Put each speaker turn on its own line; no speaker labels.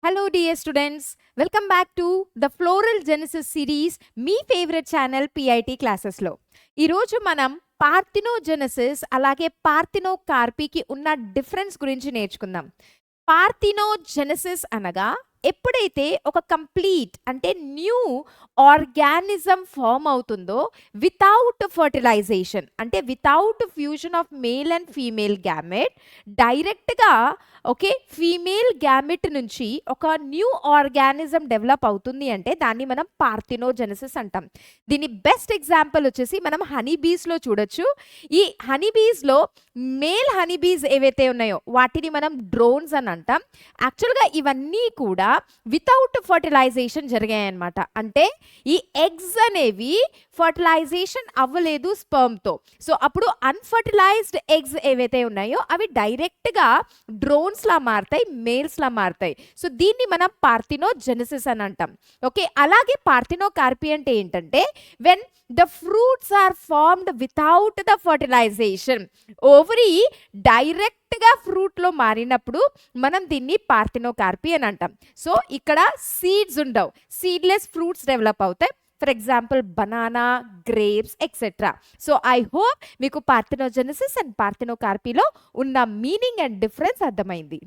Hello, dear students. Welcome back to the Floral Genesis series, మీ favourite channel PIT క్లాసెస్లో. ఈరోజు మనం పార్థినోజెనసిస్ అలాగే పార్థినోకార్పీకి ఉన్న డిఫరెన్స్ గురించి నేర్చుకుందాం. పార్థినోజెనసిస్ అనగా ఎప్పుడైతే ఒక కంప్లీట్ అంటే న్యూ ఆర్గానిజం ఫామ్ అవుతుందో వితౌట్ ఫర్టిలైజేషన్ అంటే without fusion of male and female gamete డైరెక్ట్గా ఫీమేల్ గ్యామెట్ నుంచి ఒక న్యూ ఆర్గానిజం డెవలప్ అవుతుంది అంటే దాన్ని మనం పార్థినోజెనసిస్ అంటాం. దీని బెస్ట్ ఎగ్జాంపుల్ వచ్చేసి మనం హనీబీస్లో చూడొచ్చు. ఈ హనీబీస్లో మేల్ హనీబీస్ ఏవైతే ఉన్నాయో వాటిని మనం డ్రోన్స్ అని అంటాం. యాక్చువల్గా ఇవన్నీ కూడా వితౌట్ ఫర్టిలైజేషన్ జరిగాయన్నమాట. అంటే ఈ ఎగ్స్ అనేవి ఫర్టిలైజేషన్ అవ్వలేదు స్పర్మ్తో. సో అప్పుడు అన్ఫర్టిలైజ్డ్ ఎగ్స్ ఏవైతే ఉన్నాయో అవి డైరెక్ట్గా డ్రోన్స్లా మారుతాయి, మేల్స్లా మారుతాయి. సో దీన్ని మనం పార్థినోజెనసిస్ అని అంటాం. అలాగే పార్థినోకార్పీ అంటే ఏంటంటే when the fruits are formed without the fertilisation, ovary డైరెక్ట్గా ఫ్రూట్లో మారినప్పుడు మనం దీన్ని పార్థినోకార్పీ అని అంటాం. సో ఇక్కడ సీడ్స్ ఉండవు, సీడ్లెస్ ఫ్రూట్స్ డెవలప్ అవుతాయి. For example banana, grapes etcetera. So I hope మీకు పార్థినోజెనసిస్ అండ్ పార్థినోకార్పీలో ఉన్న మీనింగ్ అండ్ డిఫరెన్స్ అర్థమైంది.